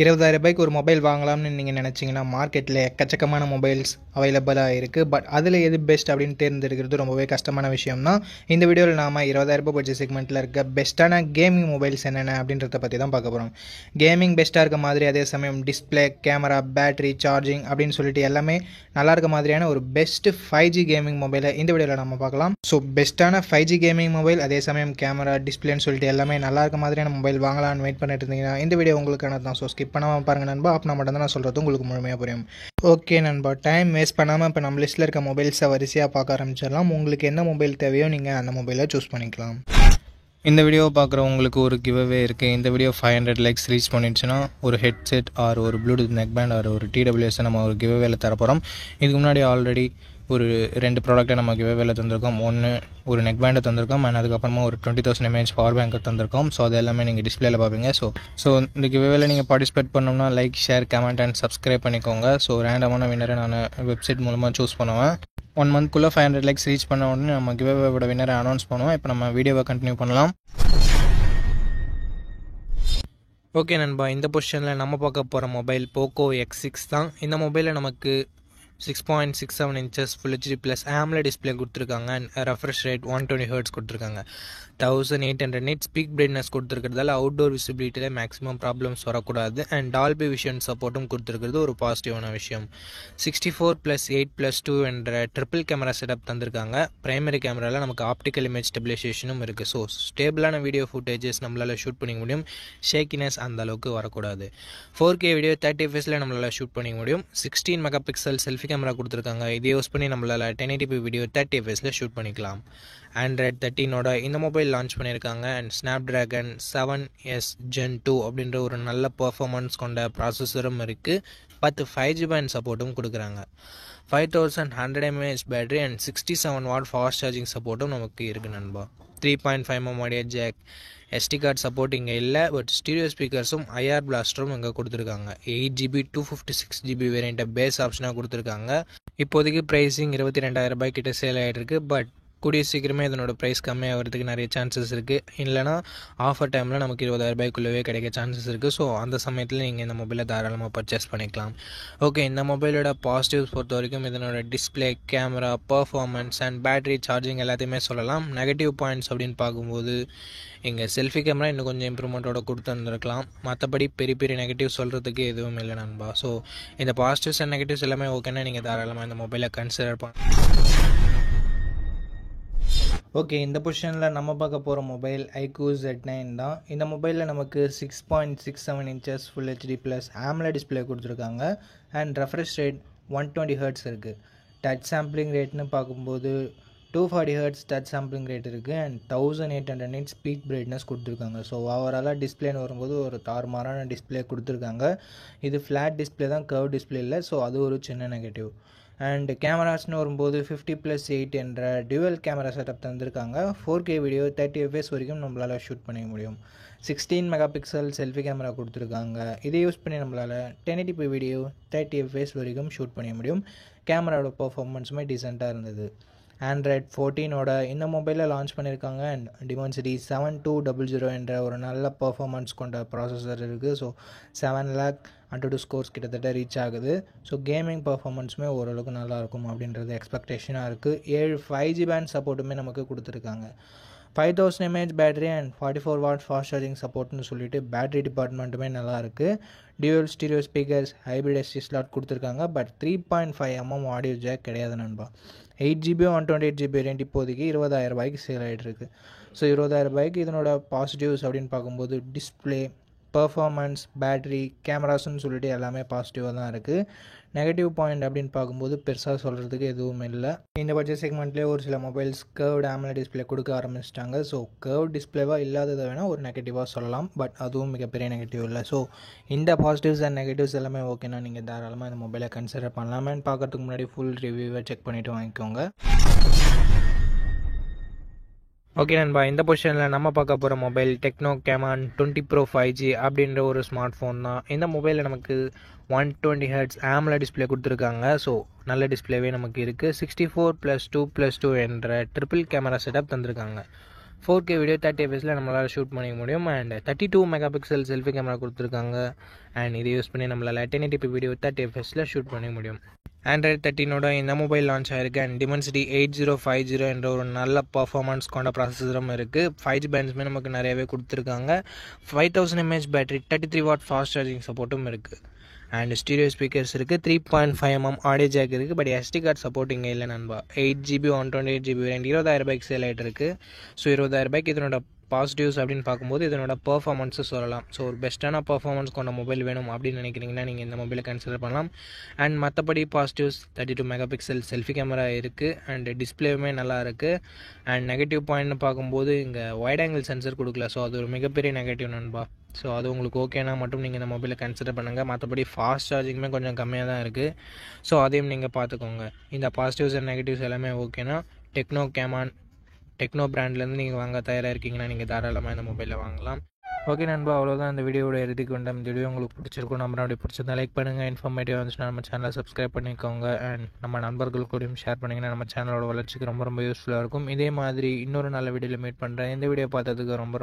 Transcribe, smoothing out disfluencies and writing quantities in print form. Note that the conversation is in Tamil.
ரூபாய்க்கு ஒரு மொபைல் வாங்கலாம்னு நீங்கள் நினச்சிங்கன்னா மார்க்கெட்டில் எக்கச்சக்கமான மொபைல்ஸ் அவைலபிளாக இருக்குது. பட் அதில் எது பெஸ்ட் அப்படின்னு தேர்ந்தெடுக்கிறது ரொம்பவே கஷ்டமான விஷயம் தான். இந்த வீடியோவில் நாம் 20,000 பட்ஜெட் செக்மெண்ட்டில் இருக்க பெஸ்ட்டான கேமிங் மொபைல்ஸ் என்னென்ன அப்படின்றத பற்றி தான் பார்க்க போகிறோம். கேமிங் பெஸ்ட்டாக இருக்க மாதிரி, அதே சமயம் டிஸ்பிளே, கேமரா, பேட்டரி, சார்ஜிங் அப்படின்னு சொல்லிட்டு எல்லாமே நல்லா இருக்க மாதிரியான ஒரு பெஸ்ட் 5G கேமிங் மொபைலை இந்த வீடியோவில் நம்ம பார்க்கலாம். ஸோ பெஸ்ட்டான 5G கேமிங் மொபைல், அதே சமயம் கேமரா, டிஸ்பிளேன்னு சொல்லிட்டு எல்லாமே நல்லா இருக்க மாதிரியான மொபைல் வாங்கலாம்னு வெயிட் பண்ணிட்டு இருந்தீங்கன்னா இந்த வீடியோ உங்களுக்கான தான். ஸோ ஸ்கிப் பண்ணாமல் பாருங்கள் நண்பா, அப்படின்னா மட்டும்தான் நான் சொல்கிறது உங்களுக்கு முழுமையாக புரியும். ஓகே நண்பா, டைம் வேஸ்ட் பண்ணாமல் இப்போ நம்ம லிஸ்ட்டில் இருக்க மொபைல்ஸை வரிசையாக பார்க்க ஆரம்பிச்சிடலாம். உங்களுக்கு என்ன மொபைல் தேவையோ நீங்கள் அந்த மொபைலை சூஸ் பண்ணிக்கலாம். இந்த வீடியோவை பார்க்குறவங்களுக்கு ஒரு கிவ்அவே இருக்குது. இந்த வீடியோ 500 லைக்ஸ் ரீச் பண்ணிடுச்சுன்னா ஒரு ஹெட்செட் ஆர் ஒரு ப்ளூடூத் நெக் பேண்ட் ஆர் ஒரு TWS நம்ம ஒரு கிவ்அவேல தரப்போகிறோம். இதுக்கு முன்னாடி ஆல்ரெடி ஒரு 2 ப்ராடக்ட்டை நம்ம கிவ்அவேல தந்திருக்கோம். ஒன்று ஒரு நெக் பேண்டை தந்திருக்கோம், அண்ட் அதுக்கப்புறமா ஒரு 20,000 mAh பவர் பேங்க்கை தந்திருக்கோம். ஸோ அது எல்லாமே நீங்கள் டிஸ்பிளேல பார்ப்பீங்க. ஸோ இந்த கிவ்அவேல நீங்கள் பார்ட்டிசிபேட் பண்ணோம்னா like, share, comment and subscribe பண்ணிக்கோங்க. ஸோ ரேண்டமான வின்னரை நான் வெப்சைட் மூலமாக சூஸ் பண்ணுவேன். 1 மந்த்க்குள்ளே 500 லைக்ஸ் ரீச் பண்ண உடனே நம்ம கிவ்அவேவோட வின்னரை அனௌன்ஸ் பண்ணுவோம். இப்போ நம்ம வீடியோவை கண்டினியூ பண்ணலாம். ஓகே நண்பா, இந்த பொசிஷனில் நம்ம பார்க்க போகிற மொபைல் போக்கோ X6 தான். இந்த மொபைலில் நமக்கு 6.67 inches Full HD + AMOLED display கொடுத்துருக்காங்க. அண்ட் ரெஃப்ரெஷ் ரேட் 120 Hz கொடுத்துருக்காங்க. 1800 nits பீக் பிரைட்னஸ் கொடுத்துருக்கிறதால அவுட்டோர் விசிபிலிட்டியில் மேக்ஸிமம் ப்ராப்ளம்ஸ் வரக்கூடாது. அண்ட் டால்பி விஷன் சப்போர்ட்டும் கொடுத்துருக்கிறது ஒரு பாசிட்டிவான விஷயம். 64+8+2 என்ற ட்ரிபிள் கேமரா செட்டப் தந்திருக்காங்க. பிரைமரி கேமராவில் நமக்கு ஆப்டிக்கல் இமேஜ் ஸ்டெபிலைசேஷனும் இருக்குது. ஸோ ஸ்டேபிளான வீடியோ ஃபுட்டேஜஸ் நம்மளால் ஷூட் பண்ணிக்க முடியும். ஷேக்கினஸ் அந்த அளவுக்கு வரக்கூடாது. 4K வீடியோ 30 fps நம்மளால் ஷூட் பண்ணிக்க முடியும். 16 மெகாபிக்சல் செல்ஃபி கேமரா கொடுத்துருக்காங்க. இதை யூஸ் பண்ணி நம்மளால் 1080p வீடியோ 30 fps ஷூட் பண்ணிக்கலாம். Android 13 இந்த மொபைல் லான்ச் பண்ணியிருக்காங்க. அண்ட் Snapdragon 7S Gen 2 அப்படின்ற ஒரு நல்ல பர்ஃபார்மன்ஸ் கொண்ட ப்ராசஸரும் இருக்குது. 10 5G பேண்ட் சப்போர்ட்டும் கொடுக்குறாங்க. 5100 mAh battery and 67 watt fast charging சப்போர்ட்டும் நமக்கு இருக்குது நண்பா. 3.5mm audio jack, SD card support இங்கே இல்லை. பட் ஸ்டீரியோ ஸ்பீக்கர்ஸும் IR பிளாஸ்டரும் இங்கே கொடுத்துருக்காங்க. 8GB 256GB வேரியண்ட்டை பேஸ் ஆப்ஷனாக கொடுத்துருக்காங்க. இப்போதைக்கு ப்ரைஸிங் 22,000 கிட்ட சேல் ஆகிட்டு இருக்கு. பட் கூடிய சீக்கிரமே இதனோட ப்ரைஸ் கம்மியாகிறதுக்கு நிறைய சான்சஸ் இருக்குது. இல்லைனா ஆஃபர் டைமில் நமக்கு 20,000 கிடைக்க சான்சஸ் இருக்குது. ஸோ அந்த சமயத்தில் நீங்கள் இந்த மொபைலை தாராளமாக பர்ச்சேஸ் பண்ணிக்கலாம். ஓகே, இந்த மொபைலோட பாசிட்டிவ்ஸ் பொறுத்த வரைக்கும் இதனோட display, camera, performance and battery, charging எல்லாத்தையுமே சொல்லலாம். நெகட்டிவ் பாயிண்ட்ஸ் அப்படின்னு பார்க்கும்போது இங்கே செல்ஃபி கேமரா இன்னும் கொஞ்சம் இம்ப்ரூவ்மெண்ட்டோட கொடுத்துருந்துருக்கலாம். மற்றபடி பெரிய நெகட்டிவ் சொல்கிறதுக்கு எதுவும் இல்லை நண்பா. ஸோ இந்த பாசிட்டிவ்ஸ் அண்ட் நெகட்டிவ்ஸ் எல்லாமே ஓகேன்னா நீங்கள் தாராளமாக இந்த மொபைலை கன்சிடர் ஓகே, இந்த பொசிஷனில் நம்ம பார்க்க போகிற மொபைல் iQOO Z9 தான். இந்த மொபைலில் நமக்கு 6.67 inches Full HD + AMOLED display கொடுத்துருக்காங்க. அண்ட் ரெஃப்ரெஷ் ரேட் 120 Hz இருக்குது. டச் சாம்பிளிங் ரேட்னு பார்க்கும்போது 240 Hz டச் சாம்பிளிங் ரேட் இருக்குது. அண்ட் 1800 nits பீக் பிரைட்னஸ் கொடுத்துருக்காங்க. ஸோ ஓவராலாக டிஸ்பிளேன்னு வரும்போது ஒரு தாறுமாறான டிஸ்பிளே கொடுத்துருக்காங்க. இது ஃப்ளாட் டிஸ்பிளே தான், கர்வ் டிஸ்பிளே இல்லை. ஸோ அது ஒரு சின்ன நெகட்டிவ். அண்ட் கேமராஸ்னு வரும்போது 50+8 என்ற டியூவல் கேமரா செட்டப் தந்திருக்காங்க. 4K வீடியோ 30 fps வரைக்கும் நம்மளால் ஷூட் பண்ணிக்க முடியும். 16 மெகாபிக்சல் செல்ஃபி கேமரா கொடுத்துருக்காங்க. இதை யூஸ் பண்ணி நம்மளால் 1080p வீடியோ 30 fps வரைக்கும் ஷூட் பண்ணிக்க முடியும். கேமராவோட பர்ஃபார்மன்ஸுமே டீசெண்டாக இருந்தது. Android 14 இந்த மொபைலில் லான்ச் பண்ணியிருக்காங்க. அண்ட் Dimensity 7200 என்ற ஒரு நல்ல பர்ஃபார்மன்ஸ் கொண்ட ப்ராசஸர் இருக்குது. ஸோ 7 lakh AnTuTu ஸ்கோர்ஸ் கிட்டத்தட்ட ரீச் ஆகுது. ஸோ கேமிங் பர்ஃபார்மன்ஸுமே ஓரளவுக்கு நல்லாயிருக்கும் அப்படின்றது எக்ஸ்பெக்டேஷனாக இருக்குது. 7 5G பேண்ட் சப்போர்ட்டுமே நமக்கு கொடுத்துருக்காங்க. 5000 mAh battery and 44 watt fast charging சப்போர்ட்னு சொல்லிட்டு பேட்டரி டிபார்ட்மெண்ட்டுமே நல்லாயிருக்கு. Dual stereo speakers, hybrid SD slot கொடுத்துருக்காங்க. பட் 3.5mm ஆடியோ ஜாக் கிடையாது நண்பா. 8GB 128GB வேரியண்ட் இப்போதைக்கு 20,000 சேல் ஆகிட்டுருக்கு. ஸோ 20,000 இதனோட பாசிட்டிவ்ஸ் அப்படின்னு பார்க்கும்போது டிஸ்பிளே, பர்ஃபார்மன்ஸ், பேட்டரி, கேமராஸ்ன்னு சொல்லிட்டு எல்லாமே பாசிட்டிவாக தான் இருக்குது. நெகட்டிவ் பாயிண்ட் அப்படின்னு பார்க்கும்போது பெருசாக சொல்கிறதுக்கு எதுவும் இல்லை. இந்த பட்ஜெட் செக்மெண்ட்லேயே ஒரு சில மொபைல்ஸ் கர்வ்டு AMOLED டிஸ்பிளே கொடுக்க ஆரம்பிச்சிட்டாங்க. ஸோ கர்வ் டிஸ்பிளேவாக இல்லாததை வேணால் ஒரு நெகட்டிவாக சொல்லலாம். பட் அதுவும் மிகப்பெரிய நெகட்டிவ் இல்லை. ஸோ இந்த பாசிட்டிவ்ஸ் அண்ட் நெகட்டிவ்ஸ் எல்லாமே ஓகேனா நீங்கள் தாராளமாக இந்த மொபைலை கன்சிடர் பண்ணலாமேன்னு பார்க்கறதுக்கு முன்னாடி ஃபுல் ரிவ்யூவை செக் பண்ணிவிட்டு வாங்கிக்கோங்க. ஓகே நண்பா, இந்த பொசிஷனில் நம்ம பார்க்க போகிற mobile techno Camon 20 Pro 5G அப்படின்ற ஒரு ஸ்மார்ட் ஃபோன் தான். இந்த மொபைலில் நமக்கு 120 Hz AMOLED டிஸ்பிளே கொடுத்துருக்காங்க. ஸோ நல்ல டிஸ்பிளேவே நமக்கு இருக்குது. 64+2+2 என்ற ட்ரிபிள் கேமரா செட்டப் தந்திருக்காங்க. 4K வீடியோ 30 fps நம்மளால் ஷூட் பண்ணிக்க முடியும். And 32 mega pixel selfie camera கொடுத்துருக்காங்க. அண்ட் இதை யூஸ் பண்ணி நம்மளால் 1080p வீடியோ 30 fps ஷூட் பண்ணிக்க முடியும். Android 13 இந்த மொபைல் லான்ச் ஆயிருக்கு. அண்ட் Dimensity 8050 என்ற ஒரு நல்ல பர்ஃபார்மன்ஸ் கொண்ட ப்ராசஸரும் இருக்குது. 5G பேண்ட்ஸுமே நமக்கு நிறையவே கொடுத்துருக்காங்க. 5000 mAh battery, 33 watt fast charging சப்போர்ட்டும் இருக்குது. அண்ட் ஸ்டீரியோ ஸ்பீக்கர்ஸ் இருக்குது. 3.5mm ஆடியோ ஜாக் இருக்குது. பட் SD கார்டு சப்போர்ட் இங்கே இல்லை நண்பா. 8GB 128GB வேரியன்ட் 20000 சேல் ஆகிட்டு இருக்குது. ஸோ 20000 இதனோட பாசிட்டிவ்ஸ் அப்படின்னு பார்க்கும்போது இதனோட பர்ஃபார்மன்ஸு சொல்லலாம். ஸோ ஒரு பெஸ்ட்டான பர்ஃபார்மன்ஸ் கொண்ட மொபைல் வேணும் அப்படின்னு நினைக்கிறீங்கன்னா நீங்கள் இந்த மொபைலை கன்சிடர் பண்ணலாம். அண்ட் மற்றபடி positives 32 mega pixel selfie camera இருக்குது. அண்ட் டிஸ்பிளேவுமே நல்லா இருக்குது. அண்ட் நெகட்டிவ் பாயிண்ட்னு பார்க்கும்போது இங்கே வைட் ஆங்கிள் சென்சர் கொடுக்கல. ஸோ அது ஒரு மிகப்பெரிய நெகட்டிவ் நண்பா. ஸோ அது உங்களுக்கு ஓகேனா மட்டும் நீங்கள் இந்த மொபைலை கன்சிடர் பண்ணுங்கள். மற்றபடி ஃபாஸ்ட் சார்ஜிங்குமே கொஞ்சம் கம்மியாக தான் இருக்குது. ஸோ அதையும் நீங்கள் பார்த்துக்கோங்க. இந்த பாசிட்டிவ்ஸ் அண்ட் நெகட்டிவ்ஸ் எல்லாமே ஓகேனா டெக்னோ பிராண்ட்லேருந்து நீங்கள் வாங்க தயாராக இருக்கீங்கன்னா நீங்கள் தாராளமாக இந்த மொபைலில் வாங்கலாம். ஓகே நண்பா, அவ்வளோதான் இந்த வீடியோட இறுதிக்கு வந்தோம். இந்த வீடியோ உங்களுக்கு பிடிச்சிருக்கும். நம்ம அப்படி பிடிச்சிருந்தா லைக் பண்ணுங்கள். இன்ஃபர்மேட்டிவ் வந்துச்சுன்னா நம்ம சேனலை சப்ஸ்கிரைப் பண்ணிக்கோங்க. அண்ட் நம்ம நண்பர்கள் கூடயும் ஷேர் பண்ணிங்கன்னா நம்ம சேனலோட வளர்ச்சிக்கு ரொம்ப யூஸ்ஃபுல்லாக இருக்கும். இதே மாதிரி இன்னொரு நல்ல வீடியோவில் மீட் பண்ணுறேன். இந்த வீடியோ பார்த்ததுக்கு ரொம்ப